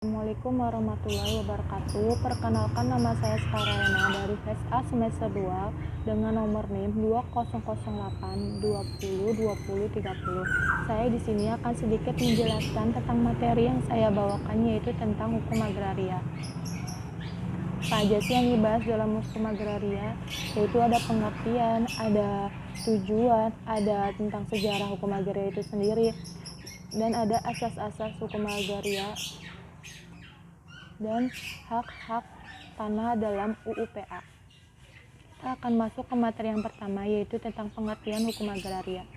Assalamualaikum warahmatullahi wabarakatuh. Perkenalkan, nama saya Skarayana dari SA semester 2 dengan nomor NIM 2008202030. Saya di sini akan sedikit menjelaskan tentang materi yang saya bawakan, yaitu tentang hukum agraria. Apa aja sih yang dibahas dalam hukum agraria? Yaitu ada pengertian, ada tujuan, ada tentang sejarah hukum agraria itu sendiri, dan ada asas-asas hukum agraria dan hak-hak tanah dalam UUPA. Kita akan masuk ke materi yang pertama, yaitu tentang pengertian hukum agraria.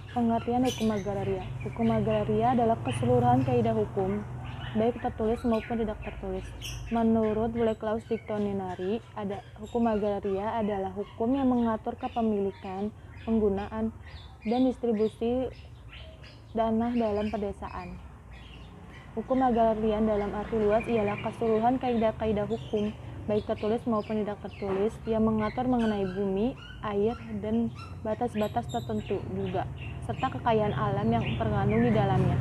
Pengertian hukum agraria. Hukum agraria adalah keseluruhan kaidah hukum, baik tertulis maupun tidak tertulis. Menurut Blackleaus Dictionary, hukum agraria adalah hukum yang mengatur kepemilikan, penggunaan, dan distribusi tanah dalam pedesaan. Hukum agraria dalam arti luas ialah keseluruhan kaidah-kaidah hukum, baik tertulis maupun tidak tertulis, yang mengatur mengenai bumi, air, dan batas-batas tertentu juga, serta kekayaan alam yang terkandung di dalamnya.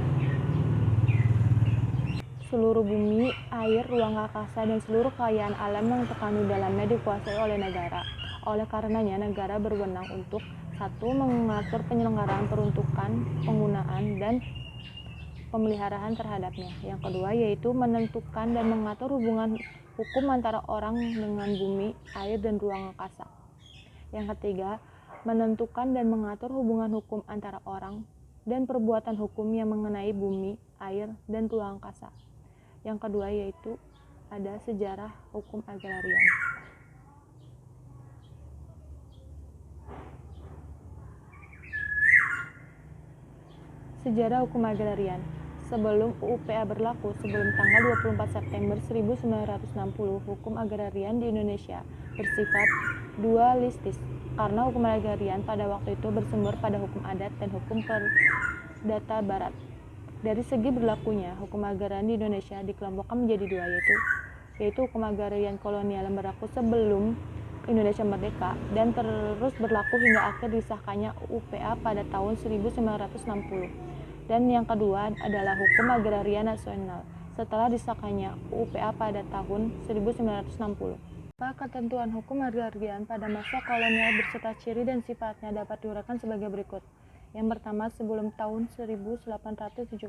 Seluruh bumi, air, ruang angkasa, dan seluruh kekayaan alam yang terkandung di dalamnya dikuasai oleh negara. Oleh karenanya, negara berwenang untuk: 1. Mengatur penyelenggaraan, peruntukan, penggunaan, dan pemeliharaan terhadapnya. Yang kedua yaitu menentukan dan mengatur hubungan hukum antara orang dengan bumi, air, dan ruang angkasa. Yang ketiga, menentukan dan mengatur hubungan hukum antara orang dan perbuatan hukum yang mengenai bumi, air, dan ruang angkasa. Yang kedua yaitu ada sejarah hukum agrarian. Sejarah hukum agrarian. Sebelum UUPA berlaku, sebelum tanggal 24 September 1960, hukum agrarian di Indonesia bersifat dualistis, karena hukum agrarian pada waktu itu bersumber pada hukum adat dan hukum perdata barat. Dari segi berlakunya, hukum agrarian di Indonesia dikelompokkan menjadi dua, yaitu hukum agrarian kolonial yang berlaku sebelum Indonesia merdeka dan terus berlaku hingga akhir disahkannya UUPA pada tahun 1960. Dan yang kedua adalah hukum agraria nasional setelah disahkannya UUPA pada tahun 1960. Ketentuan hukum agrarian pada masa kolonial berserta ciri dan sifatnya dapat diuraikan sebagai berikut. Yang pertama, sebelum tahun 1870,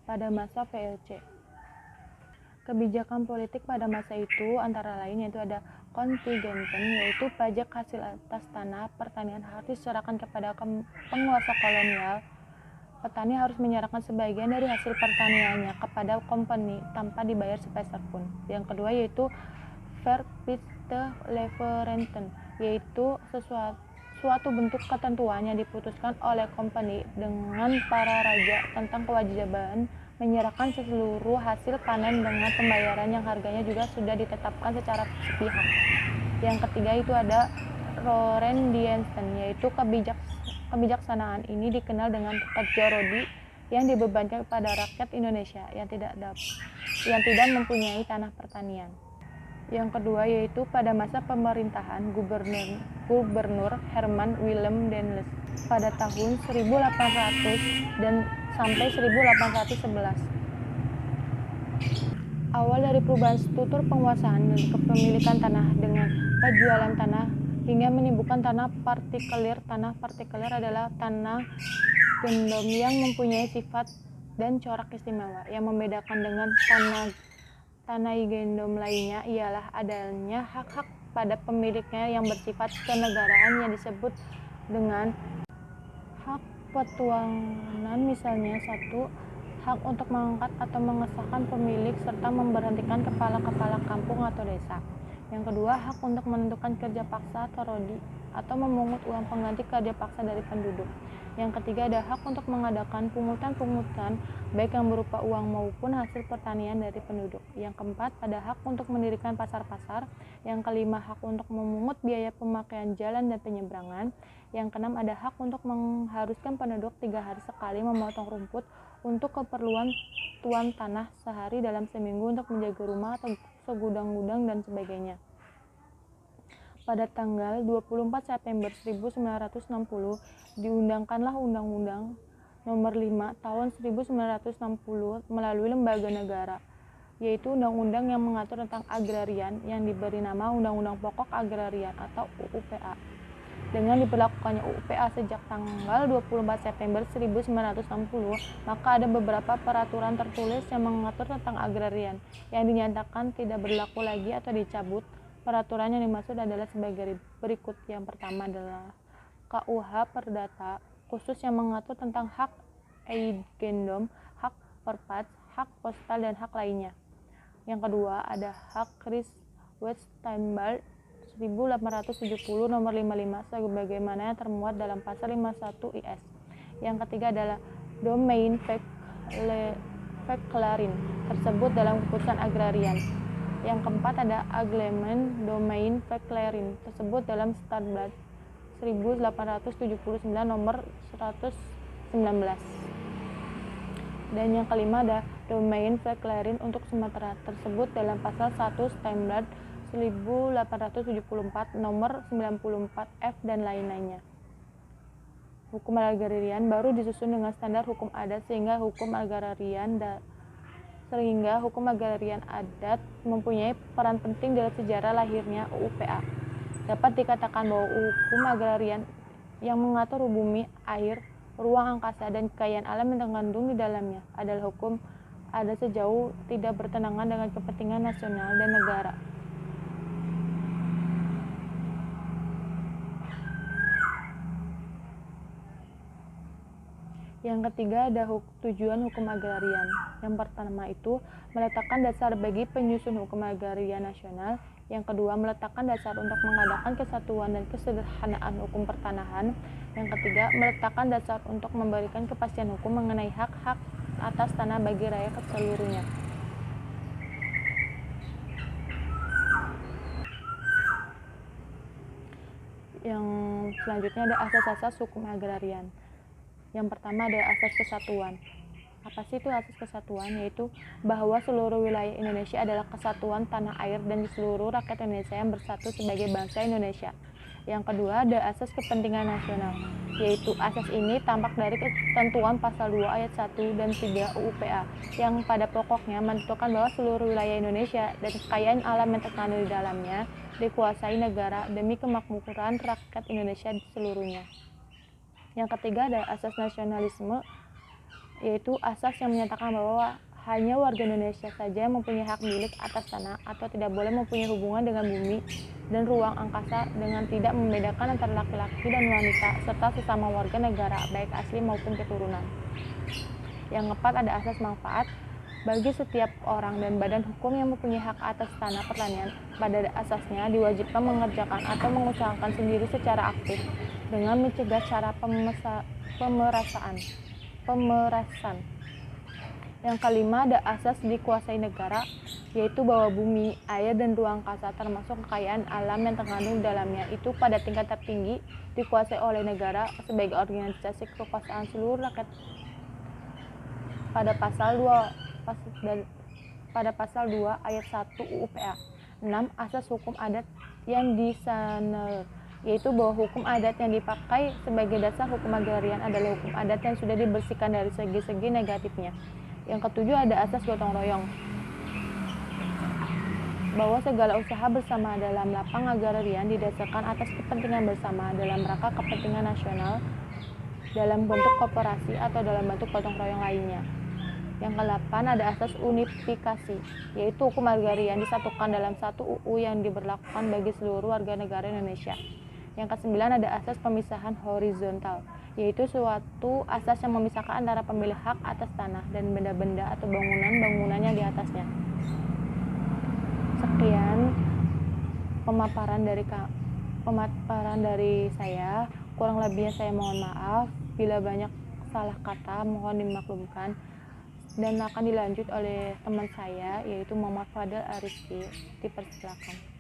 pada masa VOC. Kebijakan politik pada masa itu antara lain yaitu ada kontingenten, yaitu pajak hasil atas tanah pertanian harus diserahkan kepada penguasa kolonial. Petani harus menyerahkan sebagian dari hasil pertaniannya kepada company tanpa dibayar sepeser pun. Yang kedua yaitu Verplichtleverenten, yaitu suatu bentuk ketentuan yang diputuskan oleh company dengan para raja tentang kewajiban menyerahkan seluruh hasil panen dengan pembayaran yang harganya juga sudah ditetapkan secara sepihak. Yang ketiga itu ada Rorendiensten, yaitu kebijaksanaan ini dikenal dengan kajorodi yang dibebankan kepada rakyat Indonesia yang tidak mempunyai tanah pertanian. Yang kedua yaitu pada masa pemerintahan Gubernur Herman Willem Dendels pada tahun 1800 dan sampai 1811. Awal dari perubahan struktur penguasaan dan kepemilikan tanah dengan penjualan tanah hingga menimbulkan tanah partikelir. Tanah partikelir adalah tanah gendom yang mempunyai sifat dan corak istimewa. Yang membedakan dengan tanah gendom lainnya ialah adanya hak-hak pada pemiliknya yang bersifat kenegaraan yang disebut dengan hak petualangan. Misalnya, 1. Hak untuk mengangkat atau mengesahkan pemilik serta memberhentikan kepala-kepala kampung atau desa. Yang kedua, hak untuk menentukan kerja paksa atau rodi atau memungut uang pengganti kerja paksa dari penduduk. Yang ketiga, ada hak untuk mengadakan pungutan-pungutan baik yang berupa uang maupun hasil pertanian dari penduduk. Yang keempat, ada hak untuk mendirikan pasar-pasar. Yang kelima, hak untuk memungut biaya pemakaian jalan dan penyeberangan. Yang keenam, ada hak untuk mengharuskan penduduk 3 hari sekali memotong rumput untuk keperluan tuan tanah, sehari dalam seminggu untuk menjaga rumah atau segudang-gudang dan sebagainya. Pada tanggal 24 September 1960 diundangkanlah Undang-Undang Nomor 5 Tahun 1960 melalui lembaga negara, yaitu undang-undang yang mengatur tentang agrarian yang diberi nama Undang-Undang Pokok Agrarian atau UUPA. Dengan diberlakukannya UUPA sejak tanggal 24 September 1960, maka ada beberapa peraturan tertulis yang mengatur tentang agrarian yang dinyatakan tidak berlaku lagi atau dicabut. Peraturan yang dimaksud adalah sebagai berikut. Yang pertama adalah KUH Perdata khusus yang mengatur tentang hak eigendom, hak perpat, hak postal, dan hak lainnya. Yang kedua ada hak Kreiswetsteinbald 1870 nomor 55 sebagaimana yang termuat dalam pasal 51 IS. Yang ketiga adalah Domain Verklaring tersebut dalam keputusan agrarian. Yang keempat ada Agreement Domain Verklaring tersebut dalam Stadblad 1879 nomor 119. Dan yang kelima ada Domain Verklaring untuk Sumatera tersebut dalam pasal 1 Stadblad 1874 nomor 94F dan lain-lainnya. Hukum agrarian baru disusun dengan standar hukum adat sehingga hukum agrarian adat mempunyai peran penting dalam sejarah lahirnya UUPA. Dapat dikatakan bahwa hukum agrarian yang mengatur bumi, air, ruang angkasa, dan kekayaan alam yang terkandung di dalamnya adalah hukum adat sejauh tidak bertentangan dengan kepentingan nasional dan negara. Yang ketiga ada tujuan hukum agrarian. Yang pertama itu meletakkan dasar bagi penyusun hukum agrarian nasional. Yang kedua meletakkan dasar untuk mengadakan kesatuan dan kesederhanaan hukum pertanahan. Yang ketiga meletakkan dasar untuk memberikan kepastian hukum mengenai hak-hak atas tanah bagi rakyat seluruhnya. Yang selanjutnya ada asas-asas hukum agrarian. Yang pertama ada asas kesatuan. Apa sih itu asas kesatuan? Yaitu bahwa seluruh wilayah Indonesia adalah kesatuan tanah air dan seluruh rakyat Indonesia yang bersatu sebagai bangsa Indonesia. Yang kedua ada asas kepentingan nasional, yaitu asas ini tampak dari ketentuan pasal 2 ayat 1 dan 3 UUPA yang pada pokoknya menentukan bahwa seluruh wilayah Indonesia dan kekayaan alam yang terkandung di dalamnya dikuasai negara demi kemakmuran rakyat Indonesia seluruhnya. Yang ketiga ada asas nasionalisme, yaitu asas yang menyatakan bahwa hanya warga Indonesia saja yang mempunyai hak milik atas tanah atau tidak boleh mempunyai hubungan dengan bumi dan ruang angkasa dengan tidak membedakan antara laki-laki dan wanita serta sesama warga negara baik asli maupun keturunan. Yang keempat ada asas manfaat. Bagi setiap orang dan badan hukum yang mempunyai hak atas tanah pertanian, pada asasnya diwajibkan mengerjakan atau mengusahakan sendiri secara aktif dengan mencegah cara pemerasan. Yang kelima ada asas dikuasai negara, yaitu bahwa bumi, air, dan ruang angkasa termasuk kekayaan alam yang terkandung di dalamnya itu pada tingkat tertinggi dikuasai oleh negara sebagai organisasi kekuasaan seluruh rakyat. Pada pasal 2 ayat 1 UUPA. 6. Asas hukum adat yang disanel, yaitu bahwa hukum adat yang dipakai sebagai dasar hukum agrarian adalah hukum adat yang sudah dibersihkan dari segi-segi negatifnya. Yang ketujuh ada asas gotong royong, bahwa segala usaha bersama dalam lapang agrarian didasarkan atas kepentingan bersama dalam rangka kepentingan nasional dalam bentuk koperasi atau dalam bentuk gotong royong lainnya. Yang ke-8 ada asas unifikasi, yaitu hukum agrarian disatukan dalam satu UU yang diberlakukan bagi seluruh warga negara Indonesia. Yang ke-9 ada asas pemisahan horizontal, yaitu suatu asas yang memisahkan antara pemilik hak atas tanah dan benda-benda atau bangunan-bangunan yang di atasnya. Sekian pemaparan dari saya. Kurang lebihnya saya mohon maaf. Bila banyak salah kata mohon dimaklumkan. Dan akan dilanjut oleh teman saya yaitu Muhammad Fadel Arifki. Dipersilakan.